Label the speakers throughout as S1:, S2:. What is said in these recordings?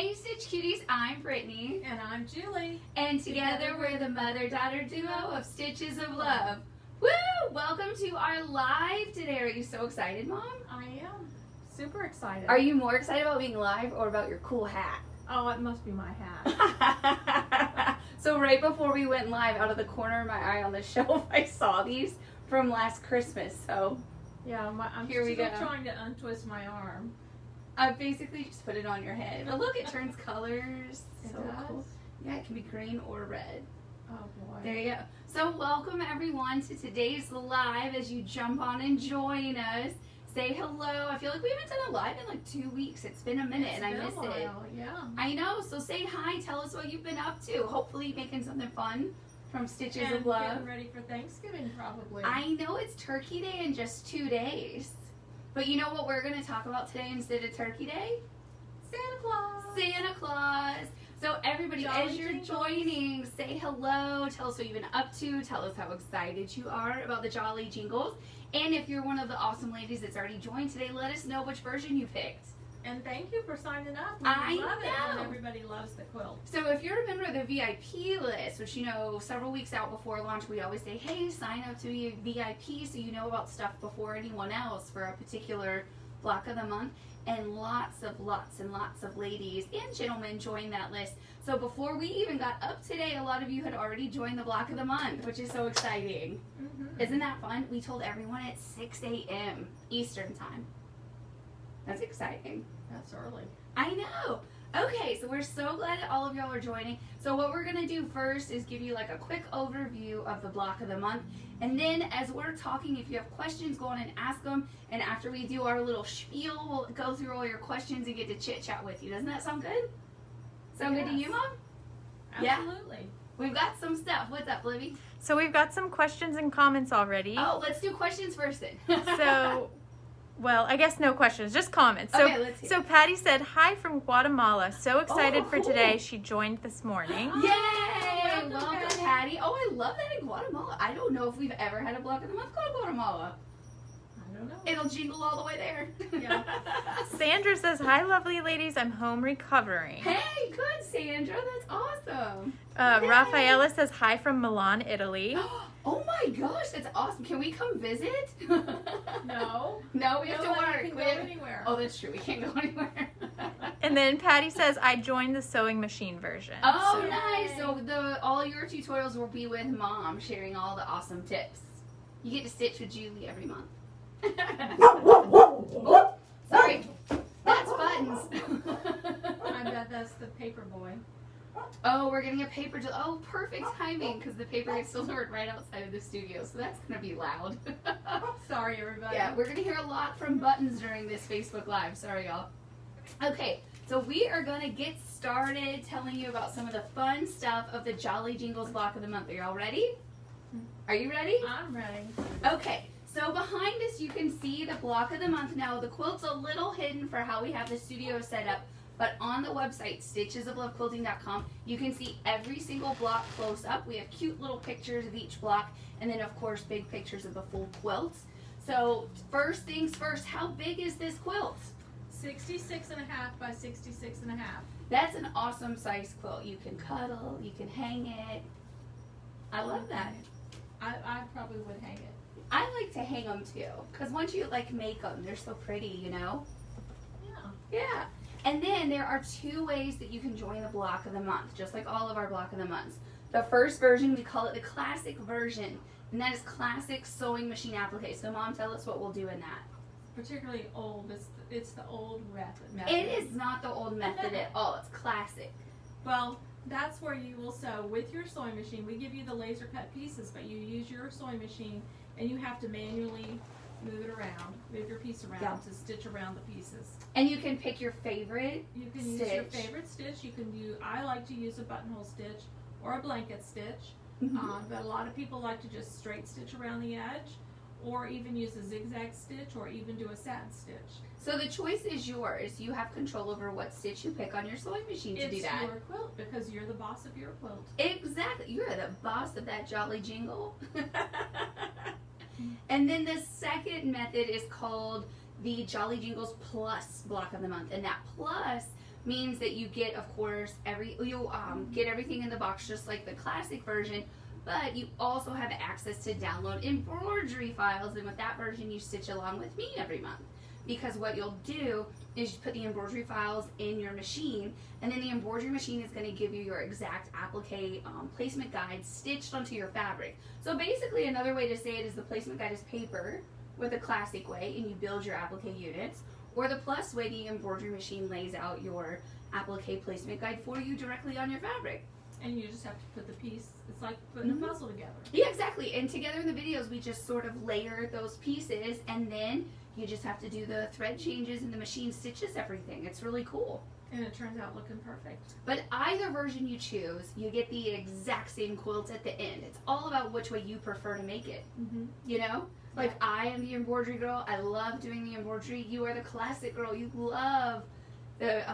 S1: Hey Stitch Cuties, I'm Brittany.
S2: And I'm Julie.
S1: And together we're the mother-daughter duo of Stitches of Love. Woo! Welcome to our live today. Are you so excited, Mom?
S2: I am super excited.
S1: Are you more excited about being live or about your cool hat?
S2: Oh, it must be my hat.
S1: So right before we went live, out of the corner of my eye on the shelf, I saw these from last Christmas. So
S2: Yeah, I'm
S1: Here we
S2: still
S1: go.
S2: trying to untwist my arm.
S1: I basically just put it on your head. But look, it turns colors.
S2: It
S1: So
S2: does?
S1: cool. Yeah, it can be green or red.
S2: Oh boy.
S1: There you go. So welcome everyone to today's live as you jump on and join us. Say hello. I feel like we haven't done a live in like 2 weeks. It's been a minute and I miss it.
S2: Yeah.
S1: I know. So say hi. Tell us what you've been up to. Hopefully making something fun from Stitches
S2: And
S1: of Love.
S2: getting ready for Thanksgiving probably.
S1: I know it's Turkey Day in just 2 days. But you know what we're going to talk about today instead of Turkey Day?
S2: Santa Claus.
S1: Santa Claus. So everybody,
S2: Jolly
S1: as you're
S2: Jingles.
S1: joining, say hello, tell us what you've been up to, tell us how excited you are about the Jolly Jingles. And if you're one of the awesome ladies that's already joined today, let us know which version you picked.
S2: And thank you for signing up.
S1: I
S2: We love it
S1: know.
S2: when everybody loves the quilt.
S1: So if you're a member of the VIP list, which you know several weeks out before launch, we always say, hey, sign up to be a VIP so you know about stuff before anyone else for a particular block of the month. And lots and lots of ladies and gentlemen joined that list. So before we even got up today, a lot of you had already joined the block of the month, which is so exciting.
S2: Mm-hmm.
S1: Isn't that fun? We told everyone at 6 a.m. Eastern time. That's exciting.
S2: That's early.
S1: I know. Okay, so we're so glad that all of y'all are joining. So what we're going to do first is give you like a quick overview of the block of the month. And then as we're talking, if you have questions, go on and ask them. And after we do our little spiel, we'll go through all your questions and get to chit chat with you. Doesn't that sound good? Sound good to
S2: Yes.
S1: you, Mom? Yeah.
S2: Absolutely.
S1: We've got some stuff. What's up, Libby?
S3: So we've got some questions and comments already.
S1: Oh, let's do questions first then.
S3: So, well, I guess no questions, just comments. So,
S1: Okay, let's hear
S3: so Patty said, hi from Guatemala. So excited for
S1: cool.
S3: today. She joined this morning.
S1: Yay!
S2: Welcome,
S1: Welcome,
S2: Patty.
S1: Patty. Oh, I love that in Guatemala. I don't know if we've ever had a block of the month called Guatemala.
S2: I don't know.
S1: It'll jingle all the way there.
S2: Yeah.
S3: Sandra says, hi, lovely ladies. I'm home recovering.
S1: Hey, good, Sandra. That's awesome. Yay.
S3: Rafaela says, hi from Milan, Italy.
S1: Oh my gosh, that's awesome. Can we come visit?
S2: No.
S1: No, we have to
S2: Nobody
S1: work.
S2: can
S1: We
S2: go
S1: have-
S2: anywhere.
S1: Oh, that's true. We can't go anywhere.
S3: And then Patty says, I joined the sewing machine version.
S1: Oh,
S3: So-
S1: nice. So all your tutorials will be with Mom, sharing all the awesome tips. You get to stitch with Julie every month. Oh, sorry. That's buttons.
S2: I bet that's the paper boy.
S1: Oh, we're getting a paper. Oh, perfect timing because the paper gets delivered right outside of the studio, so that's gonna be loud.
S2: Sorry, everybody.
S1: Yeah, we're gonna hear a lot from buttons during this Facebook Live. Sorry, y'all. Okay, so we are gonna get started telling you about some of the fun stuff of the Jolly Jingles block of the month. Are y'all ready? Are you ready?
S2: I'm ready.
S1: Okay, so behind us you can see the block of the month. Now the quilt's a little hidden for how we have the studio set up, but on the website, stitchesoflovequilting.com, you can see every single block close up. We have cute little pictures of each block, and then of course big pictures of the full quilt. So first things first, how big is this quilt?
S2: 66 and a half by 66 and a half.
S1: That's an awesome size quilt. You can cuddle, you can hang it. I love that.
S2: I probably would hang it.
S1: I like to hang them too, because once you like make them, they're so pretty, you know?
S2: Yeah.
S1: Yeah. And then there are 2 ways that you can join the block of the month, just like all of our block of the months. The first version, we call it the classic version, and that is classic sewing machine applique. So Mom, tell us what we'll do in that.
S2: Particularly old. It's the old method.
S1: It is not the old method at all. It's classic.
S2: Well, that's where you will sew with your sewing machine. We give you the laser cut pieces, but you use your sewing machine and you have to manually move it around, move your piece around
S1: Yeah.
S2: to stitch around the pieces.
S1: And you can pick your favorite
S2: You can use your
S1: stitch.
S2: favorite stitch. You can do. I like to use a buttonhole stitch or a blanket stitch,
S1: Mhm.
S2: but a lot of people like to just straight stitch around the edge, or even use a zigzag stitch, or even do a satin stitch.
S1: So the choice is yours. You have control over what stitch you pick on your sewing machine to do
S2: It's
S1: that.
S2: your quilt because you're the boss of your quilt.
S1: Exactly. You're the boss of that Jolly Jingle. And then the second method is called the Jolly Jingles Plus block of the month. And that plus means that you get, of course, get everything in the box just like the classic version, but you also have access to download embroidery files, and with that version you stitch along with me every month. Because what you'll do is you put the embroidery files in your machine, and then the embroidery machine is going to give you your exact applique placement guide stitched onto your fabric. So basically, another way to say it is the placement guide is paper with a classic way, and you build your applique units, or the plus way, the embroidery machine lays out your applique placement guide for you directly on your fabric.
S2: And you just have to put the piece, it's like putting a puzzle together.
S1: Yeah, exactly. And together in the videos, we just sort of layer those pieces, and then you just have to do the thread changes, and the machine stitches everything. It's really cool.
S2: And it turns out looking perfect.
S1: But either version you choose, you get the exact same quilt at the end. It's all about which way you prefer to make it. You know? Like, I am the embroidery girl. I love doing the embroidery. You are the classic girl. You love the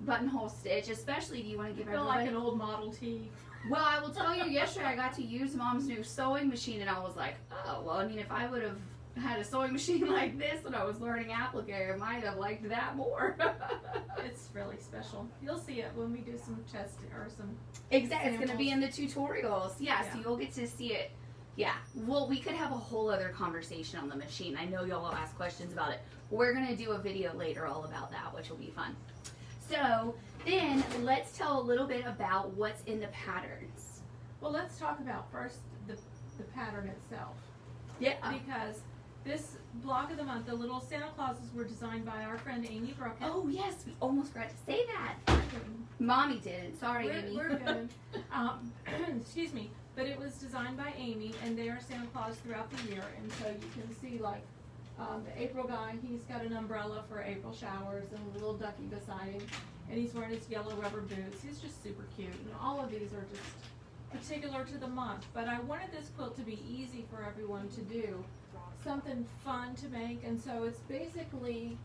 S1: buttonhole stitch, especially if you want to give
S2: I feel
S1: everybody...
S2: like an old Model T.
S1: Well, I will tell you, yesterday I got to use Mom's new sewing machine, and I was like, oh, well, I mean, if I would have had a sewing machine like this when I was learning applique, I might have liked that more.
S2: It's really special. You'll see it when we do some testing or some...
S1: Exactly. It's going to be in the tutorials. Yeah, so you'll get to see it. Yeah. Well, we could have a whole other conversation on the machine. I know y'all will ask questions about it. We're going to do a video later all about that, which will be fun. So then let's tell a little bit about what's in the patterns.
S2: Well, let's talk about first the pattern itself.
S1: Yeah.
S2: Because this block of the month, the little Santa Clauses were designed by our friend Amy Bruecken.
S1: Oh, yes. We almost forgot to say that. Mommy didn't. Sorry, Amy.
S2: We're good. Excuse me. But it was designed by Amy, and they are Santa Claus throughout the year. And so you can see, like, the April guy, he's got an umbrella for April showers and a little ducky beside him. And he's wearing his yellow rubber boots. He's just super cute. And all of these are just particular to the month. But I wanted this quilt to be easy for everyone to do. Something fun to make. And so it's basically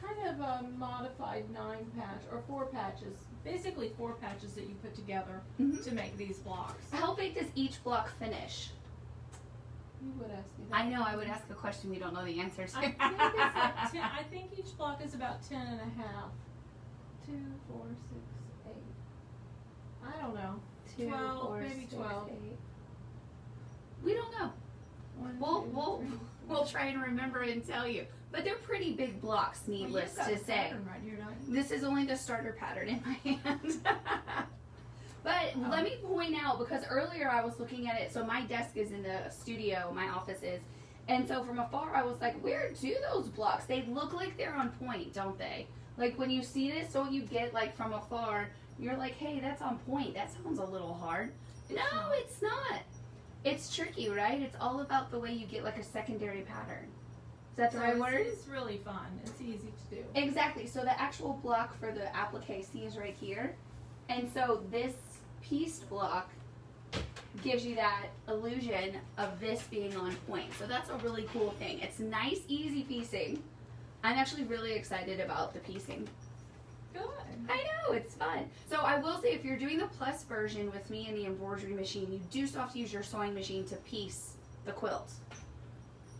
S2: kind of a modified 9-patch, or 4 patches. Basically 4 patches that you put together to make these blocks.
S1: How big does each block finish?
S2: You would ask me that.
S1: I know, I would ask a question we don't know the answer to.
S2: I think it's like 10, I think each block is about 10 and a half. 2, 4, 6, 8. I don't know.
S1: 2,
S2: 12,
S1: 4,
S2: maybe
S1: 6,
S2: 12.
S1: 8. We don't know.
S2: 1,
S1: We'll
S2: 2, 3,
S1: we'll try and remember and tell you. But they're pretty big blocks, needless
S2: well,
S1: to say.
S2: Right here, don't you?
S1: This is only the starter pattern in my hand. But let me point out, because earlier I was looking at it, so my desk is in the studio, my office is, and so from afar I was like, where do those blocks? They look like they're on point, don't they? Like when you see this, so you get like from afar, you're like, hey, that's on point. That sounds a little hard. No, it's not. It's tricky, right? It's all about the way you get like a secondary pattern. Is that the right word?
S2: It's really fun. It's easy to do.
S1: Exactly. So the actual block for the applique is right here. And so this pieced block gives you that illusion of this being on point. So that's a really cool thing. It's nice, easy piecing. I'm actually really excited about the piecing.
S2: Good.
S1: I know, it's fun. So I will say, if you're doing the plus version with me in the embroidery machine, you do still have to use your sewing machine to piece the quilt.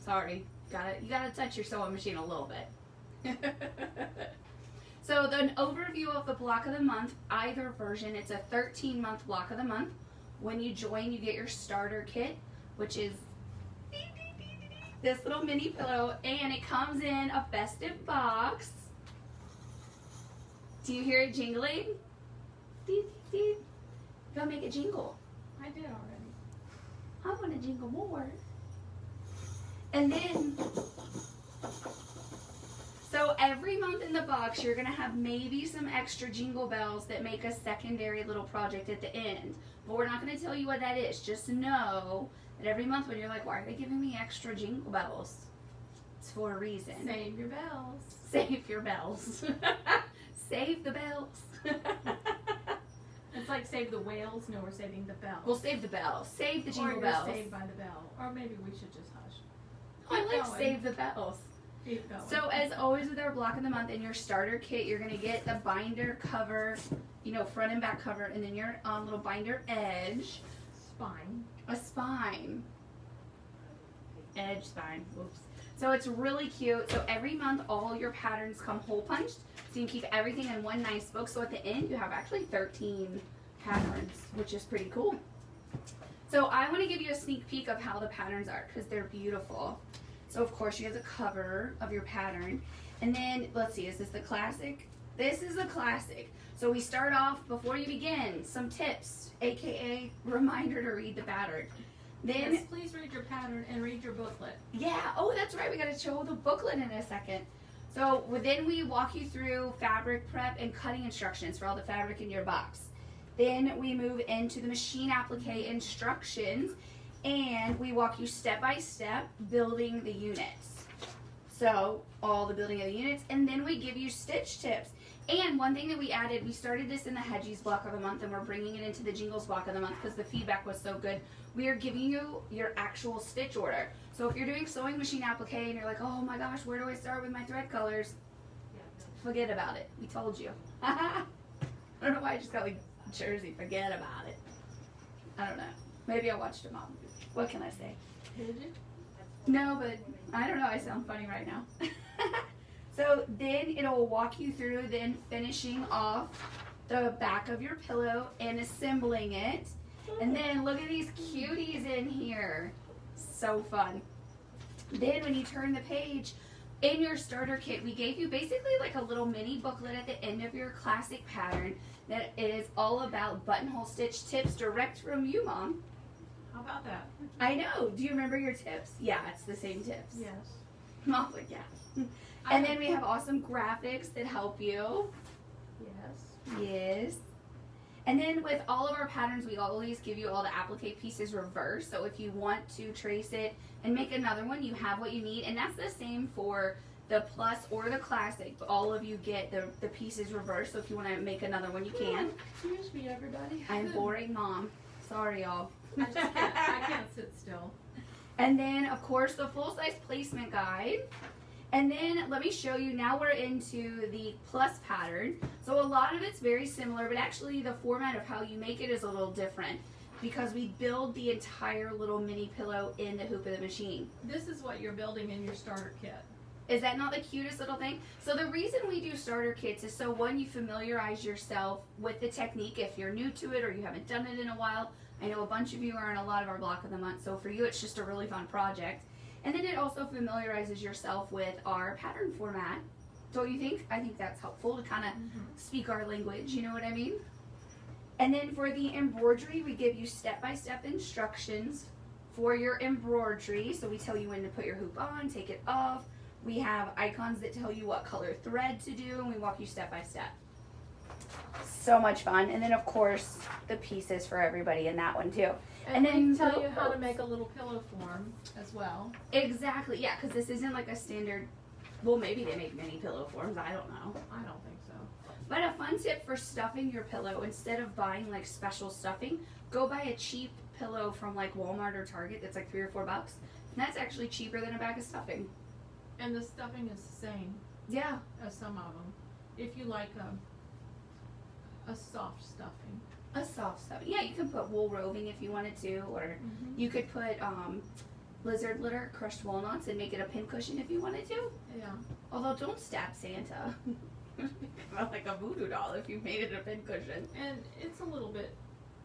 S1: Sorry. You gotta touch your sewing machine a little bit. So an overview of the block of the month, either version, it's a 13-month block of the month. When you join, you get your starter kit, which is this little mini pillow, and it comes in a festive box. Do you hear it jingling? Go make it jingle.
S2: I did already.
S1: I want to jingle more. And then, so every month in the box, you're going to have maybe some extra jingle bells that make a secondary little project at the end. But we're not going to tell you what that is. Just know that every month when you're like, why are they giving me extra jingle bells? It's for a reason.
S2: Save your bells.
S1: Save your bells. Save the bells.
S2: It's like save the whales. No, we're saving the bells.
S1: We'll save the bells. Save the jingle
S2: or
S1: bells.
S2: Saved by the bell. Or maybe we should just hush.
S1: I like
S2: going.
S1: save the bells.
S2: Keep going.
S1: So as always with our block of the month in your starter kit, you're going to get the binder cover, front and back cover, and then your little binder edge.
S2: Spine.
S1: A spine. Edge spine. Whoops. So it's really cute. So every month all your patterns come hole punched. So you can keep everything in one nice book. So at the end you have actually 13 patterns, which is pretty cool. So I want to give you a sneak peek of how the patterns are because they're beautiful. So of course you have the cover of your pattern. And then, let's see, is this the classic? This is a classic. So we start off, before you begin, some tips, aka reminder to read the pattern. Then,
S2: yes, please read your pattern and read your booklet.
S1: yeah, oh that's right, we gotta show the booklet in a second. So then we walk you through fabric prep and cutting instructions for all the fabric in your box. Then we move into the machine applique instructions and we walk you step by step building the units. So all the building of the units, and then we give you stitch tips. And one thing that we added, we started this in the Hedgies block of the month and we're bringing it into the Jingles block of the month because the feedback was so good. We are giving you your actual stitch order. So if you're doing sewing machine applique and you're like, oh my gosh, where do I start with my thread colors? Forget about it. We told you. I don't know why I just got like Jersey, forget about it. I don't know. Maybe I watched a mom. What can I say?
S2: Did you?
S1: No, but I don't know. I sound funny right now. So then it'll walk you through then finishing off the back of your pillow and assembling it. And then look at these cuties in here. So fun. Then when you turn the page, in your starter kit, we gave you basically like a little mini booklet at the end of your classic pattern that is all about buttonhole stitch tips direct from you, Mom.
S2: How about that?
S1: I know. Do you remember your tips? Yeah, it's the same tips.
S2: Yes.
S1: Mom's like, yeah. And then we have awesome graphics that help you.
S2: Yes.
S1: Yes. And then with all of our patterns, we always give you all the applique pieces reversed. So if you want to trace it and make another one, you have what you need. And that's the same for the plus or the classic. All of you get the pieces reversed. So if you want to make another one, you can.
S2: Excuse me, everybody.
S1: I'm boring Mom. Sorry, y'all.
S2: I can't sit still.
S1: And then, of course, the full-size placement guide. And then let me show you, now we're into the plus pattern. So a lot of it's very similar, but actually the format of how you make it is a little different because we build the entire little mini pillow in the hoop of the machine.
S2: This is what you're building in your starter kit.
S1: Is that not the cutest little thing? So the reason we do starter kits is so one, you familiarize yourself with the technique if you're new to it or you haven't done it in a while. I know a bunch of you are in a lot of our block of the month, so for you it's just a really fun project. And then it also familiarizes yourself with our pattern format. Don't you think? I think that's helpful to kind of speak our language, you know what I mean? And then for the embroidery, we give you step-by-step instructions for your embroidery. So we tell you when to put your hoop on, take it off. We have icons that tell you what color thread to do, and we walk you step by step. So much fun. And then of course, the pieces for everybody in that one too.
S2: And then
S1: we
S2: tell you how to make a little pillow form as well.
S1: Exactly, yeah, because this isn't like a standard, well maybe they make mini pillow forms, I don't know.
S2: I don't think so.
S1: But a fun tip for stuffing your pillow, instead of buying like special stuffing, go buy a cheap pillow from like Walmart or Target that's like $3 or $4. And that's actually cheaper than a bag of stuffing.
S2: And the stuffing is the same
S1: Yeah.
S2: as some of them. If you like a soft stuffing.
S1: A soft stuffing. Yeah, you can put wool roving if you wanted to, or you could put lizard litter, crushed walnuts, and make it a pincushion if you wanted to.
S2: Yeah.
S1: Although don't stab Santa. Not like a voodoo doll if you made it a pincushion.
S2: And it's a little bit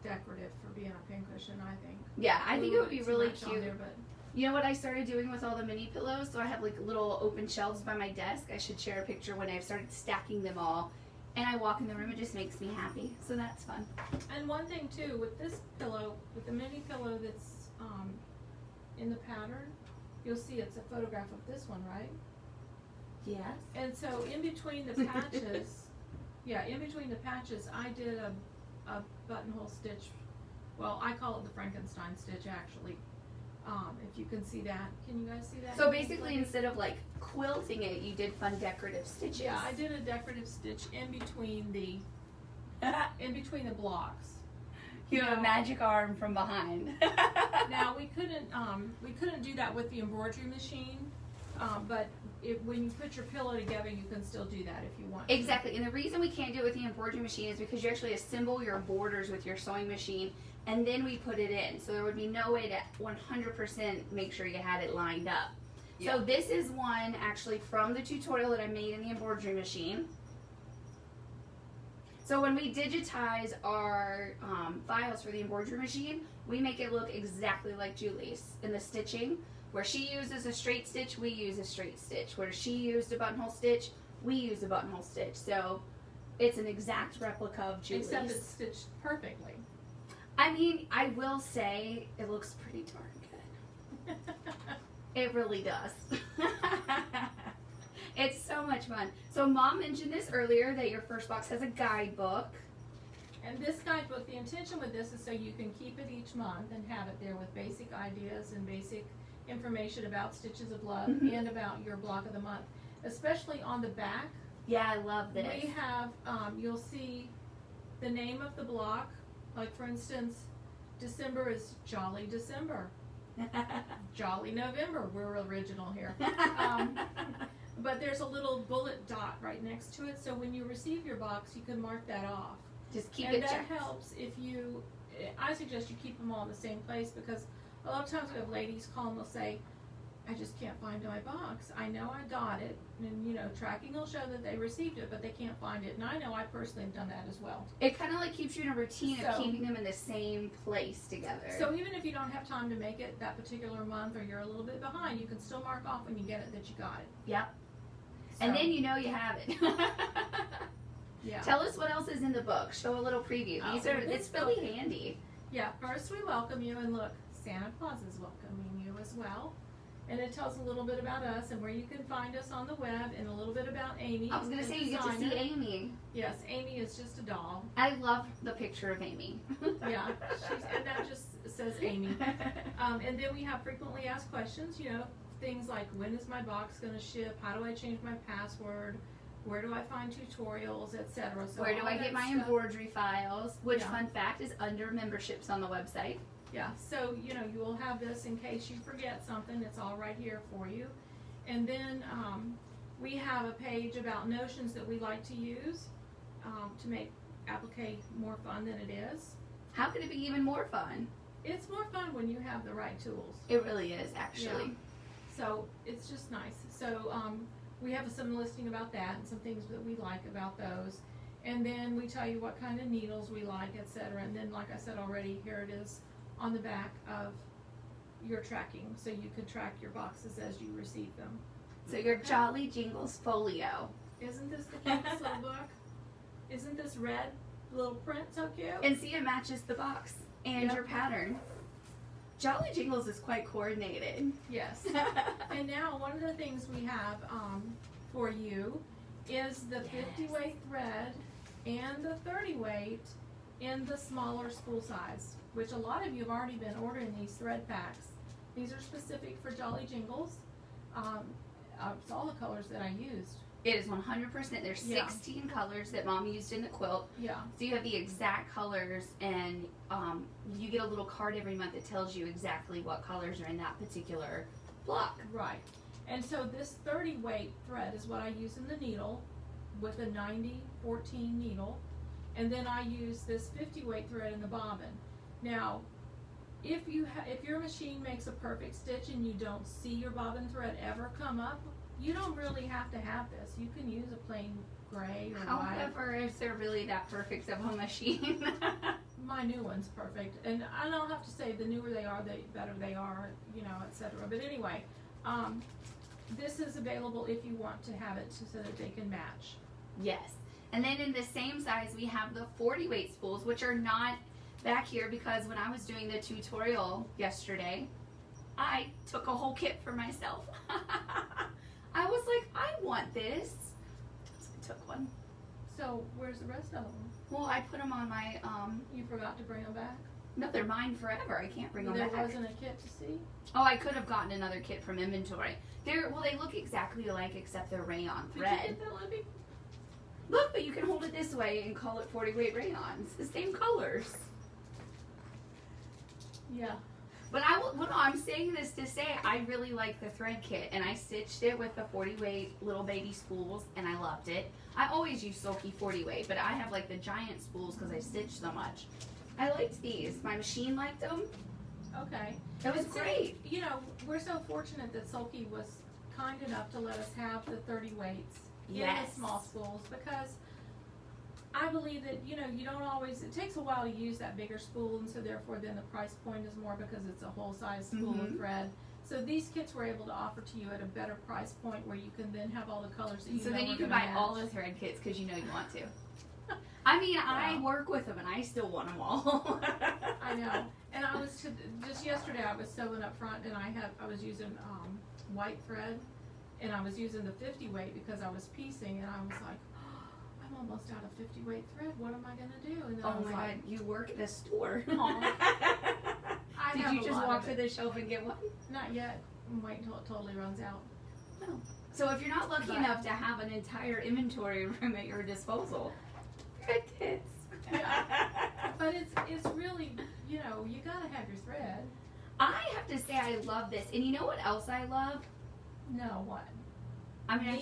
S2: decorative for being a pincushion, I think.
S1: Yeah, I think it would be
S2: Too
S1: really
S2: much on
S1: cute.
S2: there, but
S1: You know what I started doing with all the mini pillows? So I have like little open shelves by my desk. I should share a picture when I've started stacking them all. And I walk in the room, it just makes me happy. So that's fun.
S2: And one thing too, with this pillow, with the mini pillow that's in the pattern, you'll see it's a photograph of this one, right?
S1: Yes.
S2: And so in between the patches, in between the patches, I did a buttonhole stitch. Well, I call it the Frankenstein stitch actually. If you can see that. Can you guys see that?
S1: So basically instead of like quilting it, you did fun decorative stitches.
S2: Yeah, I did a decorative stitch in between the blocks.
S1: You have a magic arm from behind.
S2: Now we couldn't do that with the embroidery machine, but when you put your pillow together, you can still do that if you want.
S1: Exactly, and the reason we can't do it with the embroidery machine is because you actually assemble your borders with your sewing machine, and then we put it in. So there would be no way to 100% make sure you had it lined up. So this is one actually from the tutorial that I made in the embroidery machine. So when we digitize our files for the embroidery machine, we make it look exactly like Julie's in the stitching. Where she uses a straight stitch, we use a straight stitch. Where she used a buttonhole stitch, we use a buttonhole stitch. So it's an exact replica of Julie's.
S2: Except it's stitched perfectly.
S1: I mean, I will say it looks pretty darn good. It really does. It's so much fun. So Mom mentioned this earlier that your first box has a guidebook.
S2: And this guidebook, the intention with this is so you can keep it each month and have it there with basic ideas and basic information about Stitches of Love and about your block of the month. Especially on the back.
S1: Yeah, I love this.
S2: We have, you'll see the name of the block. Like for instance, December is Jolly December. Jolly November. We're original here. But there's a little bullet dot right next to it, so when you receive your box, you can mark that off.
S1: Just keep
S2: and
S1: it
S2: that
S1: checked.
S2: helps if you, I suggest you keep them all in the same place, because a lot of times we have ladies call and they'll say, I just can't find my box. I know I got it, and you know, tracking will show that they received it, but they can't find it. And I know I personally have done that as well.
S1: It kind of like keeps you in a routine of
S2: So-
S1: keeping them in the same place together.
S2: So even if you don't have time to make it that particular month, or you're a little bit behind, you can still mark off when you get it that you got it.
S1: Yep. And
S2: So,
S1: then you know you have it.
S2: yeah.
S1: Tell us what else is in the book. Show a little preview.
S2: Oh,
S1: These are,
S2: this
S1: it's really handy.
S2: Yeah, first we welcome you, and look, Santa Claus is welcoming you as well. And it tells a little bit about us and where you can find us on the web, and a little bit about Amy.
S1: I was going to
S2: the
S1: say, you get to see
S2: designer.
S1: Amy.
S2: Yes, Amy is just a doll.
S1: I love the picture of Amy.
S2: Yeah, and that just says Amy. And then we have frequently asked questions, you know, things like, when is my box going to ship? How do I change my password? Where do I find tutorials, etc. So
S1: Where do
S2: all
S1: I
S2: that
S1: get my
S2: stuff.
S1: embroidery files? Which,
S2: Yeah.
S1: fun fact, is under memberships on the website.
S2: Yeah, so, you know, you will have this in case you forget something. It's all right here for you. And then we have a page about notions that we like to use to make applique more fun than it is.
S1: How could it be even more fun?
S2: It's more fun when you have the right tools.
S1: It really is, actually.
S2: So it's just nice. So we have some listing about that and some things that we like about those. And then we tell you what kind of needles we like, etc. And then, like I said already, here it is on the back of your tracking, so you can track your boxes as you receive them.
S1: So your Jolly Jingles folio.
S2: Isn't this the cutest little book? Isn't this red little print so cute?
S1: And see, it matches the box and
S2: Yep.
S1: your pattern. Jolly Jingles is quite coordinated.
S2: Yes. And now one of the things we have for you is the 50 weight thread and the 30 weight in the smaller spool size, which a lot of you have already been ordering these thread packs. These are specific for Jolly Jingles. It's all the colors that I used.
S1: It is 100%. There's
S2: Yeah.
S1: 16 colors that Mom used in the quilt.
S2: Yeah.
S1: So you have the exact colors, and you get a little card every month that tells you exactly what colors are in that particular block.
S2: Right. And so this 30 weight thread is what I use in the needle with a 90-14 needle. And then I use this 50 weight thread in the bobbin. Now, if your machine makes a perfect stitch and you don't see your bobbin thread ever come up, you don't really have to have this. You can use a plain gray or white.
S1: However, is there really that perfect of a machine?
S2: My new one's perfect, and I'll have to say the newer they are, the better they are, you know, etc. But anyway, this is available if you want to have it so that they can match.
S1: Yes. And then in the same size, we have the 40 weight spools, which are not back here because when I was doing the tutorial yesterday, I took a whole kit for myself. I was like, I want this. So I took one.
S2: So where's the rest of them?
S1: Well, I put them on my,
S2: You forgot to bring them back?
S1: no, they're mine forever. I can't bring them
S2: There
S1: back.
S2: wasn't a kit to see?
S1: Oh, I could have gotten another kit from inventory. They look exactly alike except they're rayon thread.
S2: Did you get that, Libby?
S1: Look, but you can hold it this way and call it 40 weight rayons. The same colors.
S2: Yeah.
S1: But I'm saying this to say I really like the thread kit, and I stitched it with the 40 weight little baby spools, and I loved it. I always use Sulky 40 weight, but I have like the giant spools because I stitch so much. I liked these. My machine liked them.
S2: Okay.
S1: It was
S2: And see,
S1: great.
S2: You know, we're so fortunate that Sulky was kind enough to let us have the 30 weights in
S1: Yes.
S2: the small spools, because I believe that, you know, you don't always, it takes a while to use that bigger spool, and so therefore then the price point is more because it's a whole size spool of thread. So these kits were able to offer to you at a better price point where you can then have all the colors that you
S1: So
S2: know
S1: then you
S2: are
S1: can
S2: gonna
S1: buy
S2: match.
S1: all the thread kits because you know you want to. I mean, I work with them and I still want them all.
S2: I know. And I was just yesterday I was sewing up front, and I was using white thread, and I was using the 50 weight because I was piecing, and I was like, oh, I'm almost out of 50 weight thread. What am I gonna do? And then I
S1: Oh
S2: was
S1: my
S2: like,
S1: god, you work at a store.
S2: I
S1: Did
S2: have
S1: you
S2: a
S1: just
S2: lot
S1: walk
S2: of
S1: to
S2: it.
S1: the shelf and get one?
S2: Not yet. I'm waiting until it totally runs out.
S1: So if you're not lucky
S2: But-
S1: enough to have an entire inventory room at your disposal, thread kits.
S2: But it's really, you know, you gotta have your thread.
S1: I have to say I love this. And you know what else I love?
S2: No, what?
S1: I mean,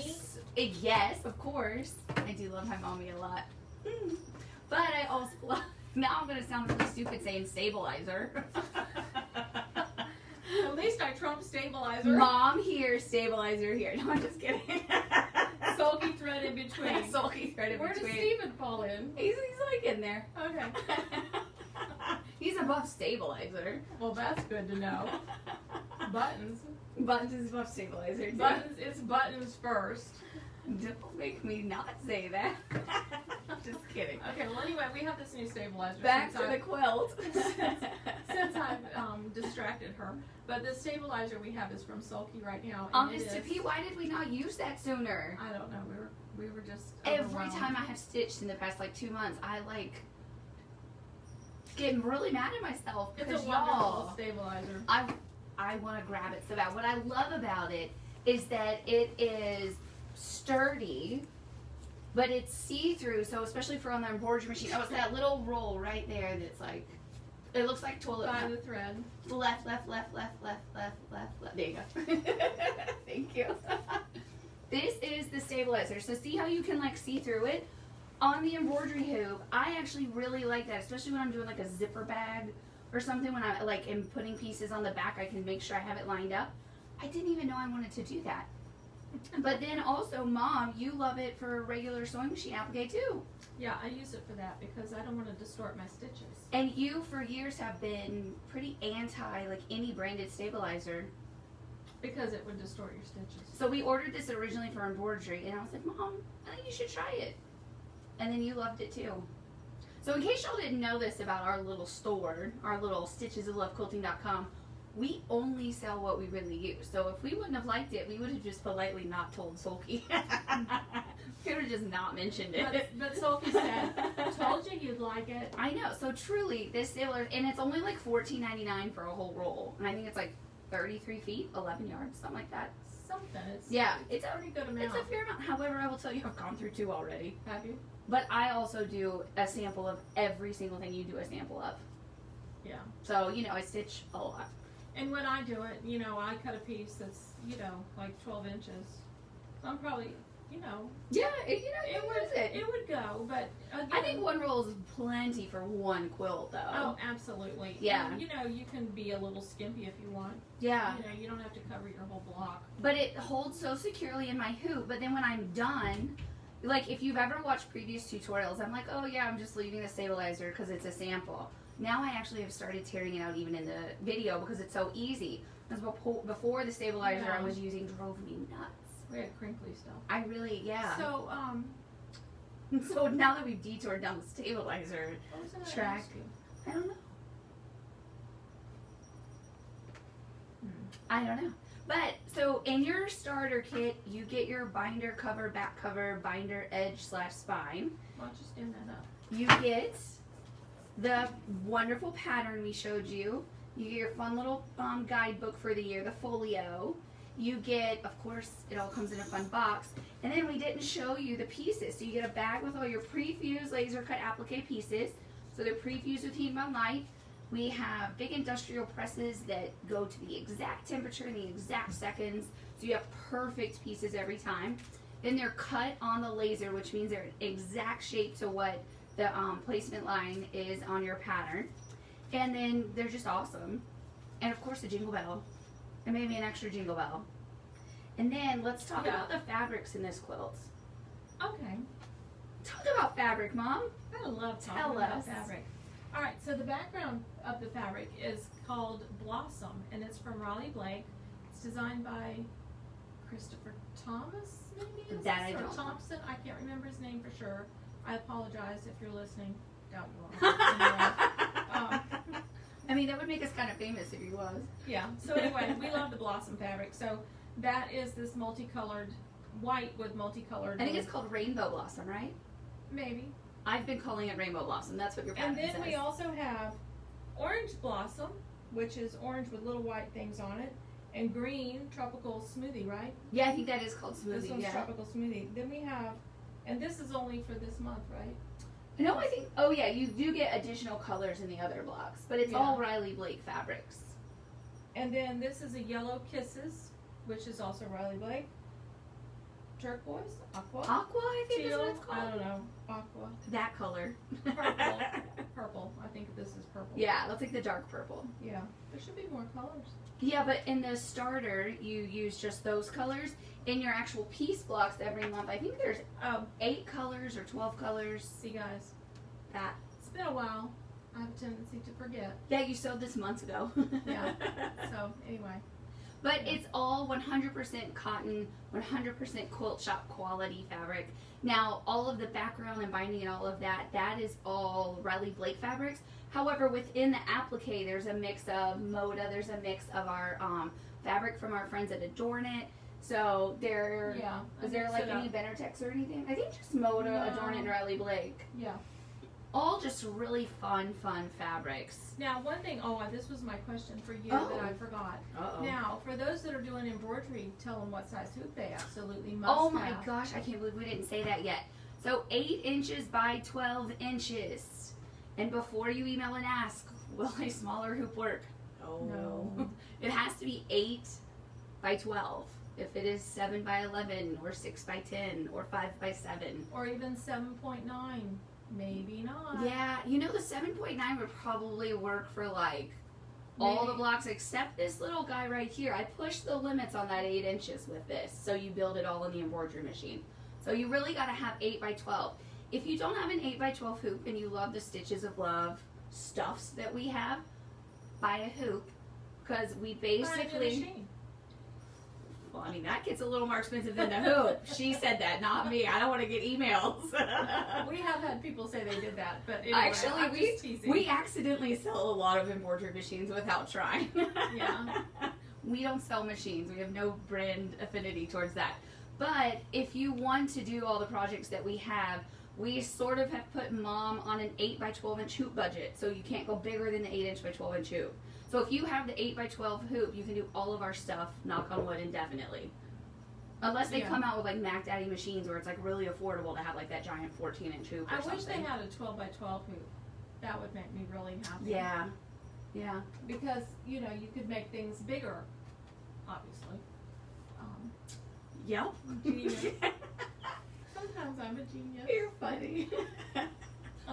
S2: Me?
S1: yes, of course. I do love my mommy a lot. But I also love, now I'm going to sound really stupid saying stabilizer.
S2: At least I trump stabilizer.
S1: Mom here, stabilizer here. No, I'm just kidding.
S2: Sulky thread in between.
S1: Sulky thread in
S2: Where does
S1: between.
S2: Steven fall in?
S1: He's like in there.
S2: Okay.
S1: He's above stabilizer.
S2: Well, that's good to know. Buttons.
S1: Buttons is above stabilizer. Too.
S2: Buttons, it's buttons first.
S1: Don't make me not say that. I'm just kidding.
S2: Okay, well anyway, we have this new stabilizer.
S1: Back
S2: since
S1: to the quilt.
S2: since I've distracted her. But the stabilizer we have is from Sulky right now. And
S1: Honest
S2: it
S1: to
S2: is-
S1: Pete, why did we not use that sooner?
S2: I don't know. We were just
S1: Every
S2: overwhelmed.
S1: time I have stitched in the past like 2 months, I like getting really mad at myself
S2: It's
S1: because
S2: a wonderful
S1: y'all,
S2: stabilizer.
S1: I want to grab it so bad. What I love about it is that it is sturdy, but it's see-through. So especially for on the embroidery machine, oh, it's that little roll right there that's like, it looks like toilet
S2: By
S1: paper.
S2: the thread.
S1: Left. There you go. Thank you. This is the stabilizer. So see how you can like see through it? On the embroidery hoop, I actually really like that, especially when I'm doing like a zipper bag or something. When I like am putting pieces on the back, I can make sure I have it lined up. I didn't even know I wanted to do that. But then also, Mom, you love it for a regular sewing machine applique too.
S2: Yeah, I use it for that because I don't want to distort my stitches.
S1: And you, for years, have been pretty anti like any branded stabilizer.
S2: Because it would distort your stitches.
S1: So we ordered this originally for embroidery, and I was like, Mom, I think you should try it. And then you loved it too. So in case y'all didn't know this about our little store, our little stitchesoflovequilting.com, we only sell what we really use. So if we wouldn't have liked it, we would have just politely not told Sulky. We would have just not mentioned it.
S2: But Sulky said, told you you'd like it.
S1: I know. So truly, this sailor, and it's only like $14.99 for a whole roll. And I think it's like 33 feet, 11 yards, something like that.
S2: Something. It's
S1: It's
S2: a pretty good amount.
S1: It's a fair amount. However, I will tell you, I've gone through 2 already.
S2: Have you?
S1: But I also do a sample of every single thing you do a sample of.
S2: Yeah.
S1: So, you know, I stitch a lot.
S2: And when I do it, you know, I cut a piece that's, you know, like 12 inches. So I'm probably, you know,
S1: Yeah, it
S2: would go, but again,
S1: I think 1 roll is plenty for 1 quilt, though.
S2: Oh, absolutely.
S1: Yeah.
S2: And, you know, you can be a little skimpy if you want.
S1: Yeah.
S2: You know, you don't have to cover your whole block.
S1: But it holds so securely in my hoop. But then when I'm done, like if you've ever watched previous tutorials, I'm like, oh yeah, I'm just leaving the stabilizer because it's a sample. Now I actually have started tearing it out even in the video because it's so easy. Because before the stabilizer I
S2: Yeah.
S1: was using drove me nuts.
S2: We had crinkly stuff.
S1: I really, yeah.
S2: So,
S1: So now that we've detoured down the stabilizer
S2: what was I gonna
S1: track,
S2: ask you?
S1: I don't know.
S2: Hmm.
S1: I don't know. But, so in your starter kit, you get your binder cover, back cover, binder edge / spine.
S2: Why don't you stand that up?
S1: You get the wonderful pattern we showed you. You get your fun little guidebook for the year, the folio. You get, of course, it all comes in a fun box. And then we didn't show you the pieces. So you get a bag with all your pre-fused laser cut applique pieces. So they're pre-fused with heat bound light. We have big industrial presses that go to the exact temperature in the exact seconds. So you have perfect pieces every time. Then they're cut on the laser, which means they're exact shape to what the placement line is on your pattern. And then they're just awesome. And of course the jingle bell. And maybe an extra jingle bell. And then let's talk
S2: Yeah.
S1: about the fabrics in this quilt.
S2: Okay.
S1: Talk about fabric, Mom.
S2: I love
S1: Tell
S2: talking about
S1: us.
S2: fabric. All right, so the background of the fabric is called Blossom, and it's from Raleigh Blake. It's designed by Christopher Thomas, maybe? is
S1: That I
S2: this, or
S1: don't know.
S2: Thompson. I can't remember his name for sure. I apologize if you're listening. Doubt you are. Anyway,
S1: I mean, that would make us kind of famous if he was.
S2: yeah. So anyway, we love the Blossom fabric. So that is this multicolored white with multicolored.
S1: I think it's called Rainbow Blossom, right?
S2: maybe.
S1: I've been calling it Rainbow Blossom. That's what your
S2: And
S1: pattern
S2: then
S1: says.
S2: we also have Orange Blossom, which is orange with little white things on it, and green Tropical Smoothie, right?
S1: Yeah, I think that is called
S2: This
S1: Smoothie.
S2: one's
S1: Yeah.
S2: Tropical Smoothie. Then we have, and this is only for this month, right?
S1: No, I think. Oh yeah, you do get additional colors in the other blocks, but it's
S2: Yeah.
S1: all Riley Blake fabrics.
S2: And then this is a Yellow Kisses, which is also Riley Blake. Turquoise, aqua,
S1: Aqua, I think is
S2: teal,
S1: what it's called.
S2: I don't know, aqua,
S1: That color.
S2: Purple. Purple. I think this is purple.
S1: Yeah, let's take the dark purple.
S2: Yeah. There should be more colors.
S1: Yeah, but in the starter, you use just those colors. In your actual piece blocks every month, I think there's 8 colors or 12 colors.
S2: See, guys,
S1: That.
S2: it's been a while. I have a tendency to forget.
S1: Yeah, you sewed this months ago.
S2: Yeah. So anyway,
S1: But it's all 100% cotton, 100% quilt shop quality fabric. Now, all of the background and binding and all of that, that is all Riley Blake fabrics. However, within the applique, there's a mix of Moda, there's a mix of our fabric from our friends at Adornit. So there,
S2: yeah.
S1: is there like any Benertex or anything? I think just Moda,
S2: No.
S1: Adornit, and Riley Blake.
S2: Yeah.
S1: All just really fun fabrics.
S2: Now, one thing. Oh, this was my question for you
S1: Oh.
S2: that I forgot.
S1: Uh-oh.
S2: Now, for those that are doing embroidery, tell them what size hoop they absolutely must
S1: Oh my
S2: have.
S1: gosh, I can't believe we didn't say that yet. So 8 inches by 12 inches. And before you email and ask, will a smaller hoop work?
S2: No.
S1: It has to be 8 by 12. If it is 7 by 11 or 6 by 10 or 5 by 7.
S2: Or even 7.9. Maybe not.
S1: Yeah, you know the 7.9 would probably work for like all the
S2: Maybe.
S1: blocks except this little guy right here. I pushed the limits on that 8 inches with this. So you build it all in the embroidery machine. So you really got to have 8 by 12. If you don't have an 8 by 12 hoop and you love the Stitches of Love stuffs that we have, buy a hoop. Because we
S2: Buy a new
S1: basically...
S2: machine.
S1: Well, I mean, that gets a little more expensive than the hoop. She said that, not me. I don't want to get emails.
S2: We have had people say they did that, but anyway,
S1: Actually,
S2: I'm just teasing.
S1: we accidentally sell a lot of embroidery machines without trying.
S2: Yeah.
S1: We don't sell machines. We have no brand affinity towards that. But if you want to do all the projects that we have, we sort of have put Mom on an 8 by 12 inch hoop budget. So you can't go bigger than the 8 inch by 12 inch hoop. So if you have the 8 by 12 hoop, you can do all of our stuff, knock on wood, indefinitely. Unless they
S2: Yeah.
S1: come out with like Mac Daddy machines where it's like really affordable to have like that giant 14 inch hoop or
S2: I
S1: something.
S2: wish they had a 12 by 12 hoop. That would make me really happy.
S1: Yeah. Yeah.
S2: Because, you know, you could make things bigger, obviously.
S1: Yep.
S2: Genius. Sometimes I'm a genius.
S1: You're funny.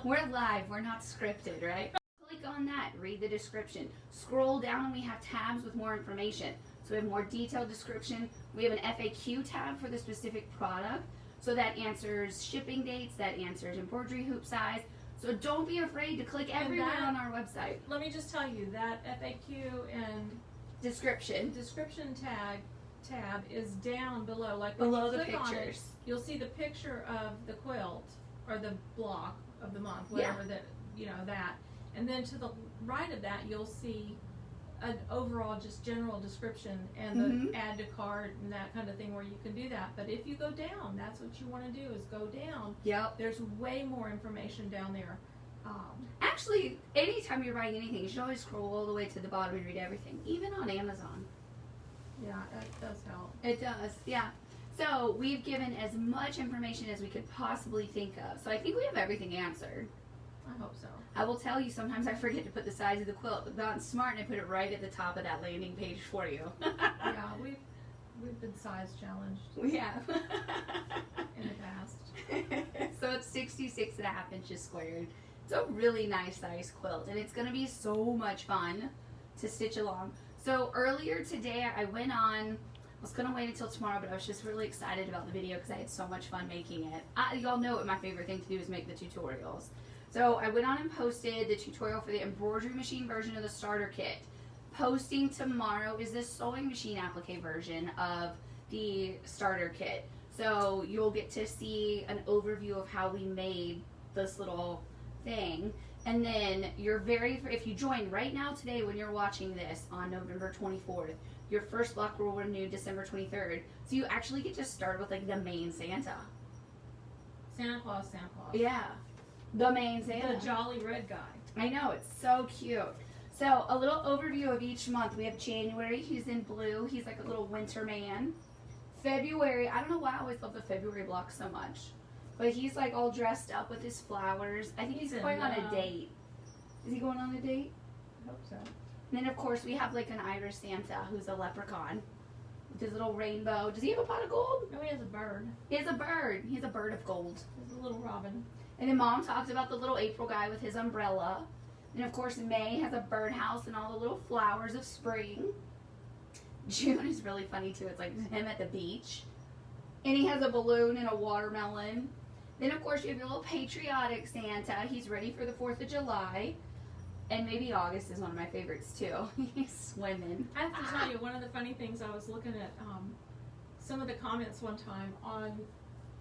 S1: We're live. We're not scripted, right? Click on that. Read the description. Scroll down and we have tabs with more information. So we have more detailed description. We have an FAQ tab for the specific product. So that answers shipping dates. That answers embroidery hoop size. So don't be afraid to click
S2: And
S1: everywhere
S2: that-
S1: on our website.
S2: Let me just tell you that FAQ and
S1: Description.
S2: description tab is down below. Like
S1: Below
S2: when you
S1: the
S2: click on it,
S1: pictures.
S2: you'll see the picture of the quilt or the block of the month,
S1: Yeah.
S2: whatever that, you know, that. And then to the right of that, you'll see an overall just general description and the
S1: Mhm.
S2: add to cart and that kind of thing where you can do that. But if you go down, that's what you want to do is go down.
S1: Yep.
S2: There's way more information down there.
S1: Actually, anytime you're buying anything, you should always scroll all the way to the bottom and read everything. Even on Amazon.
S2: Yeah, that does help.
S1: It does, yeah. So we've given as much information as we could possibly think of. So I think we have everything answered.
S2: I hope so.
S1: I will tell you, sometimes I forget to put the size of the quilt. I've gotten smart and I put it right at the top of that landing page for you.
S2: Yeah, we've been size challenged
S1: We have.
S2: in the past.
S1: So it's 66.5 inches squared. It's a really nice size quilt and it's going to be so much fun to stitch along. So earlier today I went on was going to wait until tomorrow, but I was just really excited about the video because I had so much fun making it. Y'all know what my favorite thing to do is make the tutorials. So I went on and posted the tutorial for the embroidery machine version of the starter kit. Posting tomorrow is this sewing machine applique version of the starter kit. So you'll get to see an overview of how we made this little thing. And then if you join right now today when you're watching this on November 24th, your first block will renew December 23rd. So you actually get to start with like the main Santa.
S2: Santa Claus.
S1: Yeah. The main Santa.
S2: The jolly red guy.
S1: I know, it's so cute. So a little overview of each month. We have January, he's in blue. He's like a little winter man. February, I don't know why I always love the February block so much. But he's like all dressed up with his flowers. I think he's going on a date. Is he going on a date?
S2: I hope so.
S1: And then of course we have like an Irish Santa who's a leprechaun. With his little rainbow. Does he have a pot of gold?
S2: No, he has a bird.
S1: He has a bird. He has a bird of gold.
S2: He's a little robin.
S1: And then Mom talks about the little April guy with his umbrella. And of course May has a birdhouse and all the little flowers of spring. June is really funny too. It's like him at the beach. And he has a balloon and a watermelon. Then of course you have your little patriotic Santa. He's ready for the 4th of July. And maybe August is one of my favorites too. He's swimming.
S2: I have to tell you, one of the funny things, I was looking at some of the comments one time on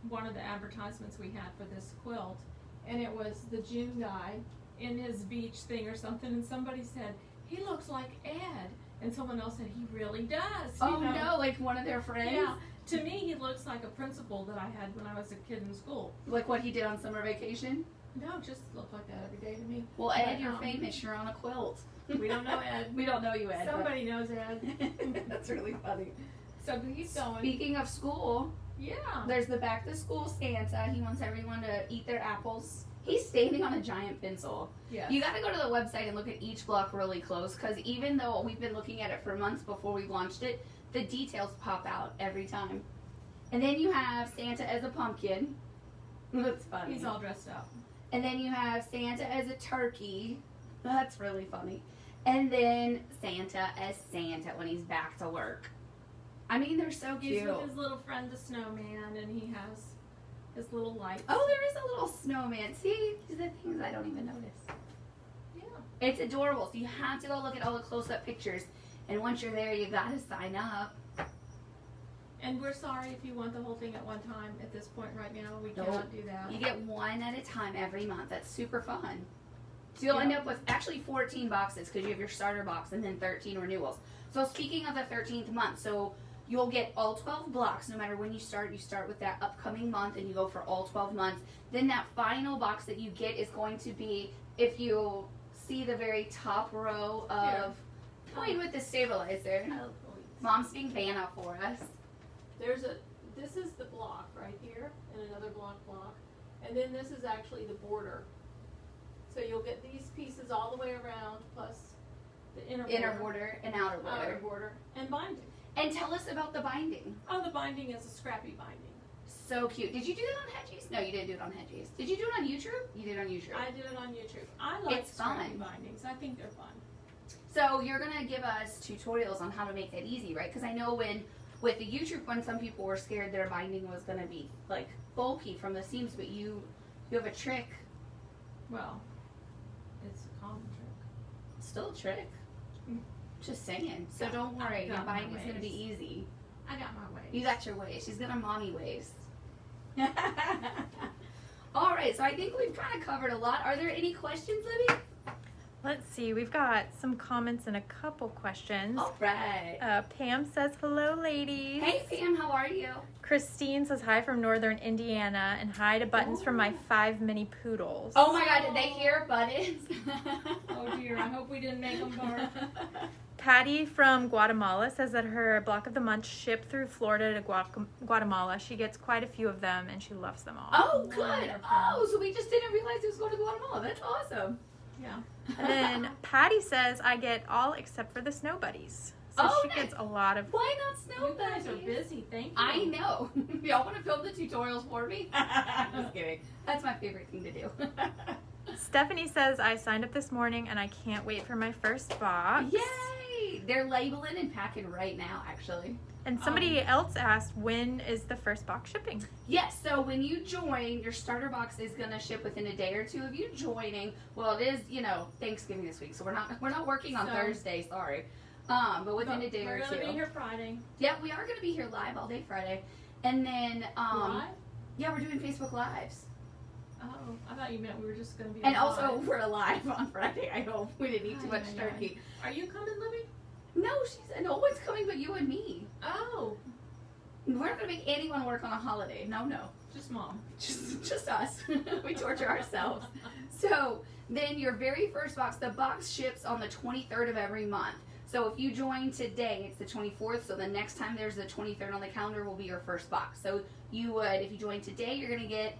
S2: one of the advertisements we had for this quilt, and it was the June guy in his beach thing or something, and somebody said, he looks like Ed, and someone else said, he really does.
S1: Oh no, like one of their friends?
S2: Yeah. To me, he looks like a principal that I had when I was a kid in school.
S1: Like what he did on summer vacation?
S2: No, just looked like that every day to me.
S1: Well, Ed, you're famous. You're on a quilt.
S2: We don't know Ed.
S1: We don't know you, Ed.
S2: Somebody knows Ed.
S1: That's really funny.
S2: So he's going.
S1: Speaking of school,
S2: Yeah.
S1: there's the back to school Santa. He wants everyone to eat their apples. He's standing on a giant pencil.
S2: Yeah.
S1: You got to go to the website and look at each block really close because even though we've been looking at it for months before we launched it, the details pop out every time. And then you have Santa as a pumpkin. That's funny.
S2: He's all dressed up.
S1: And then you have Santa as a turkey. That's really funny. And then Santa as Santa when he's back to work. I mean, they're so cute.
S2: He's with his little friend, the snowman, and he has his little lights.
S1: Oh, there is a little snowman. See? These are the things I don't even notice.
S2: Yeah.
S1: It's adorable. So you have to go look at all the close-up pictures. And once you're there, you got to sign up.
S2: And we're sorry if you want the whole thing at one time. At this point right now, we
S1: Nope.
S2: cannot do that.
S1: You get one at a time every month. That's super fun. So you'll
S2: Yeah.
S1: end up with actually 14 boxes because you have your starter box and then 13 renewals. So speaking of the 13th month, so you'll get all 12 blocks no matter when you start. You start with that upcoming month and you go for all 12 months. Then that final box that you get is going to be, if you see the very top row of,
S2: Here.
S1: point with the stabilizer. Mom's being Vanna for us.
S2: This is the block right here, and another block, and then this is actually the border. So you'll get these pieces all the way around, plus the
S1: Inner border and outer
S2: outer
S1: border.
S2: border, and binding.
S1: And tell us about the binding.
S2: Oh, the binding is a scrappy binding.
S1: So cute. Did you do that on Hedgies? No, you didn't do it on Hedgies. Did you do it on YouTube? You did it on YouTube.
S2: I did it on YouTube. I like
S1: It's
S2: scrappy
S1: fun.
S2: bindings. I think they're fun.
S1: So you're going to give us tutorials on how to make that easy, right? Because I know with the YouTube one, some people were scared their binding was going to be like bulky from the seams, but you have a trick.
S2: Well, it's a common trick.
S1: Still a trick.
S2: Mm.
S1: Just saying. So
S2: Yeah,
S1: don't worry,
S2: I've
S1: your
S2: got my
S1: binding's going to be
S2: ways.
S1: easy.
S2: I got my ways.
S1: You got your ways. She's got her mommy ways. All right, so I think we've kind of covered a lot. Are there any questions, Libby?
S3: Let's see. We've got some comments and a couple questions.
S1: All right.
S3: Pam says, hello, ladies.
S1: Hey, Pam, how are you?
S3: Christine says hi from northern Indiana and hi to Buttons from my 5 mini poodles.
S1: Oh my God, did they hear Buttons?
S2: Oh dear, I hope we didn't make them bark.
S3: Patty from Guatemala says that her block of the month shipped through Florida to Guatemala. She gets quite a few of them and she loves them all.
S1: Oh, good.
S2: Wonderful.
S1: Oh, so we just didn't realize it was going to Guatemala. That's awesome.
S2: Yeah.
S3: And then Patty says I get all except for the snow buddies. So
S1: Oh,
S3: she
S1: nice.
S3: gets a lot of.
S1: Why not snow
S2: You guys are
S1: buddies?
S2: busy. Thank you.
S1: I know. Y'all want to film the tutorials for me? Just kidding. That's my favorite thing to do.
S3: Stephanie says I signed up this morning and I can't wait for my first box.
S1: Yay! They're labeling and packing right now, actually.
S3: And somebody else asked, when is the first box shipping?
S1: Yes, so when you join, your starter box is gonna ship within a day or two of you joining. Well, it is, Thanksgiving this week, so we're not working on Thursday, sorry. But within a day or two.
S2: We're gonna be here Friday.
S1: Yeah, we are gonna be here live all day Friday. And then
S2: Live?
S1: yeah, we're doing Facebook Lives.
S2: Oh, I thought you meant we were just gonna be
S1: And
S2: alive.
S1: also we're alive on Friday, I hope. We didn't eat too much turkey.
S2: Are you coming, Libby?
S1: No, she said no one's coming but you and me.
S2: Oh.
S1: We're not gonna make anyone work on a holiday. No.
S2: Just Mom.
S1: Just us. We torture ourselves. So then your very first box, the box ships on the 23rd of every month. So if you join today, it's the 24th. So the next time there's the 23rd on the calendar will be your first box. So you would, if you join today, you're gonna get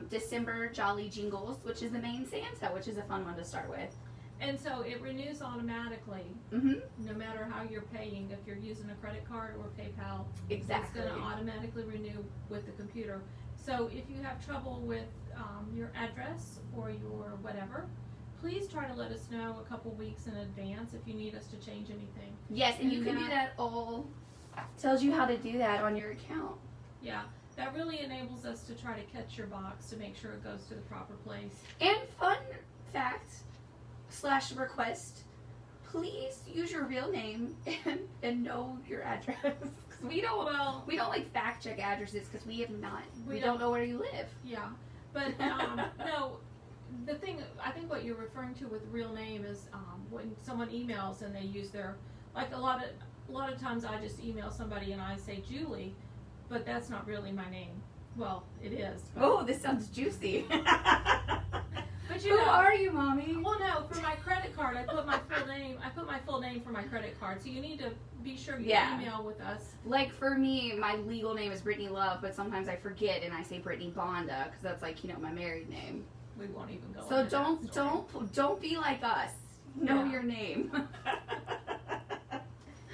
S1: December Jolly Jingles, which is the main Santa, which is a fun one to start with.
S2: And so it renews automatically, no matter how you're paying. If you're using a credit card or PayPal,
S1: Exactly.
S2: it's going to automatically renew with the computer. So if you have trouble with your address or your whatever, please try to let us know a couple weeks in advance if you need us to change anything.
S1: Yes, and you can do that all. Tells you how to do that on your account.
S2: Yeah, that really enables us to try to catch your box to make sure it goes to the proper place.
S1: And fun fact / request, please use your real name and know your address. Cause we don't like fact check addresses because we don't know where you live.
S2: Yeah, but no, the thing, I think what you're referring to with real name is when someone emails and they use their, like a lot of times I just email somebody and I say Julie, but that's not really my name. Well, it is.
S1: Oh, this sounds juicy.
S2: But
S1: Who are you, Mommy?
S2: Well, no, for my credit card, I put my full name. I put my full name for my credit card, so you need to be sure you email with us.
S1: Like for me, my legal name is Brittany Love, but sometimes I forget and I say Brittany Bonda because that's like my married name.
S2: We won't even go.
S1: So
S2: into
S1: don't be like us. Know your name.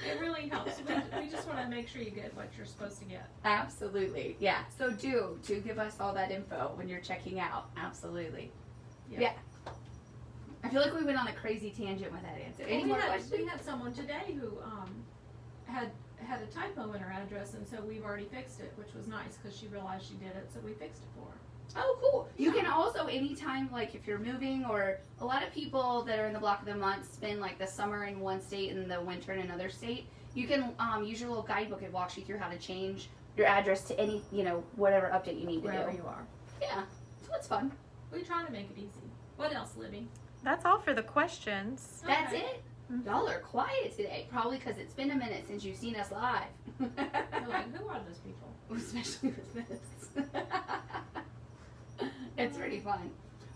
S2: It really helps. We just want to make sure you get what you're supposed to get.
S1: Absolutely, yeah. So do give us all that info when you're checking out. Absolutely. Yeah. I feel like we went on a crazy tangent with that answer. Any more questions?
S2: We had someone today who had a typo in her address, and so we've already fixed it, which was nice because she realized she did it, so we fixed it for her.
S1: Oh, cool. You can also, anytime, like if you're moving, or a lot of people that are in the block of the month spend like the summer in one state and the winter in another state, you can use your little guidebook. It walks you through how to change your address to any, whatever update you need to do.
S2: Wherever you are.
S1: Yeah. So it's fun.
S2: We try to make it easy. What else, Libby?
S3: That's all for the questions.
S1: That's it? Y'all are quiet today. Probably because it's been a minute since you've seen us live.
S2: You're like, who are those people?
S1: Especially with this. It's pretty fun.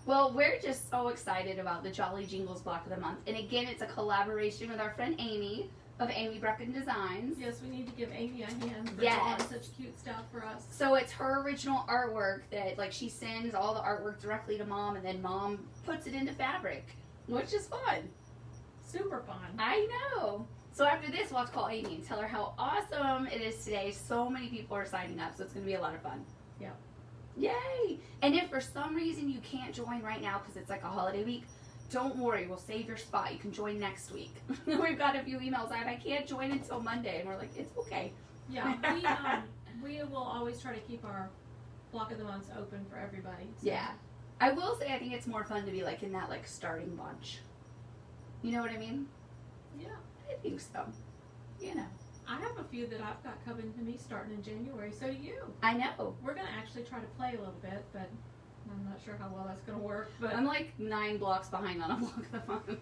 S1: Well, we're just so excited about the Jolly Jingles Block of the Month. And again, it's a collaboration with our friend Amy of Amy Bruecken Designs.
S2: Yes, we need to give Amy a hand for
S1: Yes.
S2: drawing such cute stuff for us.
S1: So it's her original artwork that, like, she sends all the artwork directly to Mom, and then Mom puts it into fabric, which is fun.
S2: Super fun.
S1: I know. So after this, we'll have to call Amy and tell her how awesome it is today. So many people are signing up, so it's going to be a lot of fun.
S2: Yeah.
S1: Yay! And if for some reason you can't join right now because it's like a holiday week, don't worry. We'll save your spot. You can join next week. We've got a few emails. I can't join until Monday, and we're like, it's okay.
S2: Yeah, we will always try to keep our block of the months open for everybody. So.
S1: Yeah. I will say I think it's more fun to be like in that like starting bunch. You know what I mean?
S2: Yeah.
S1: I think so.
S2: I have a few that I've got coming to me starting in January. So do you.
S1: I know.
S2: We're going to actually try to play a little bit, but I'm not sure how well that's going to work. But
S1: I'm like 9 blocks behind on a block of the month.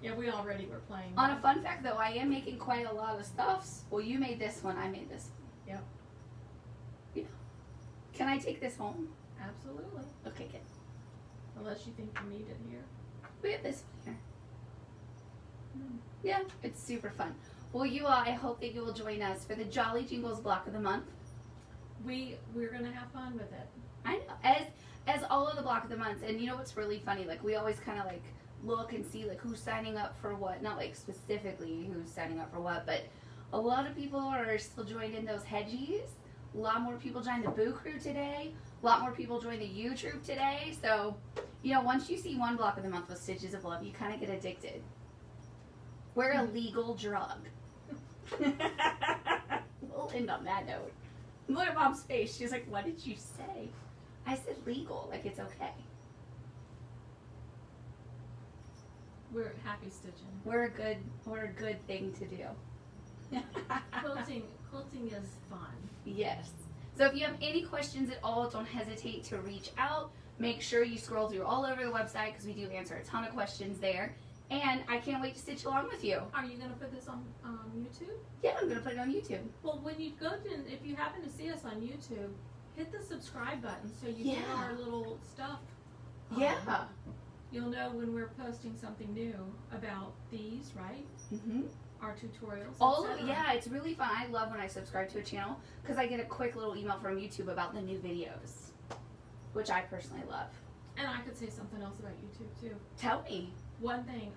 S2: yeah, we already were playing.
S1: On a fun fact though, I am making quite a lot of stuffs. Well, you made this one, I made this one.
S2: Yep.
S1: Yeah. Can I take this home?
S2: Absolutely.
S1: Okay, good.
S2: Unless you think you need it here.
S1: We have this one here. Yeah, it's super fun. Well, you all, I hope that you will join us for the Jolly Jingles Block of the Month.
S2: We're going to have fun with it.
S1: I know, as all of the Block of the Months. And you know what's really funny? Like, we always kind of like look and see like who's signing up for what. Not like specifically who's signing up for what, but a lot of people are still joining those hedgies. A lot more people joined the Boo Crew today. A lot more people joined the U Troop today. So, once you see one Block of the Month with Stitches of Love, you kind of get addicted. We're a legal drug. We'll end on that note. Look at Mom's face. She's like, what did you say? I said legal, like it's okay.
S2: We're happy stitching.
S1: We're a good thing to do.
S2: Quilting is fun.
S1: Yes. So if you have any questions at all, don't hesitate to reach out. Make sure you scroll through all over the website because we do answer a ton of questions there. And I can't wait to stitch along with you.
S2: Are you going to put this on YouTube?
S1: Yeah, I'm going to put it on YouTube.
S2: Well, when you go to, if you happen to see us on YouTube, hit the subscribe button so you get our little stuff.
S1: Yeah.
S2: You'll know when we're posting something new about these, right?
S1: Mm-hmm.
S2: Our tutorials.
S1: Oh, yeah, it's really fun. I love when I subscribe to a channel because I get a quick little email from YouTube about the new videos, which I personally love.
S2: And I could say something else about YouTube, too.
S1: Tell me.
S2: One thing,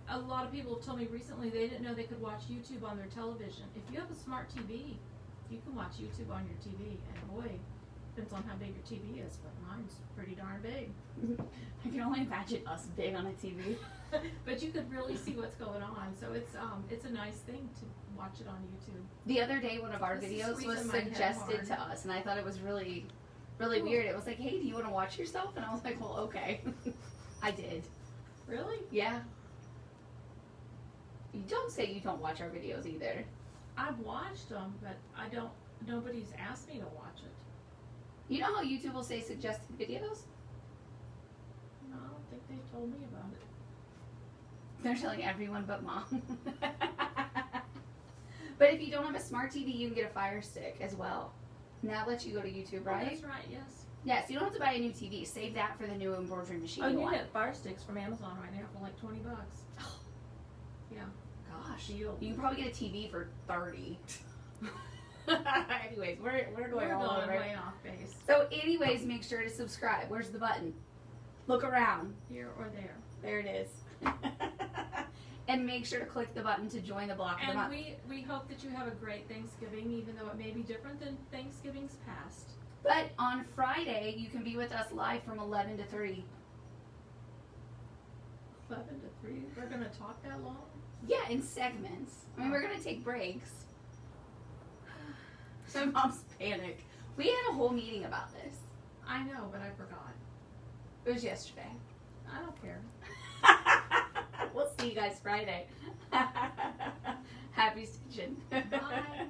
S2: a lot of people have told me recently they didn't know they could watch YouTube on their television. If you have a smart TV, you can watch YouTube on your TV. And boy, depends on how big your TV is, but mine's pretty darn big.
S1: I can only imagine us big on a TV.
S2: But you could really see what's going on. So it's a nice thing to watch it on YouTube.
S1: The other day, one of our videos was suggested to us, and I thought it was really, really weird. It was like, hey, do you want to watch yourself? And I was like, well, okay. I did.
S2: Really?
S1: Yeah. You don't say you don't watch our videos either.
S2: I've watched them, but nobody's asked me to watch it.
S1: You know how YouTube will say suggested videos?
S2: No, I don't think they told me about it.
S1: They're telling everyone but Mom. But if you don't have a smart TV, you can get a Fire Stick as well. And that lets you go to YouTube, right?
S2: Oh, that's right, yes.
S1: Yes, you don't have to buy a new TV. Save that for the new embroidery machine
S2: Oh,
S1: you
S2: you
S1: want.
S2: get Fire Sticks from Amazon right now for like $20.
S1: Oh.
S2: Yeah.
S1: Gosh,
S2: Deal.
S1: you can probably get a TV for $30. Anyways, we're going all over.
S2: way off base.
S1: So anyways, make sure to subscribe. Where's the button? Look around.
S2: Here or there.
S1: There it is. And make sure to click the button to join the block of the month.
S2: And we hope that you have a great Thanksgiving, even though it may be different than Thanksgiving's past.
S1: But on Friday, you can be with us live from 11 to 3.
S2: 11 to 3? We're going to talk that long?
S1: Yeah, in segments. I mean, we're going to take breaks. So Mom's panic. We had a whole meeting about this.
S2: I know, but I forgot.
S1: It was yesterday.
S2: I don't care.
S1: We'll see you guys Friday. Happy stitching.
S2: Bye.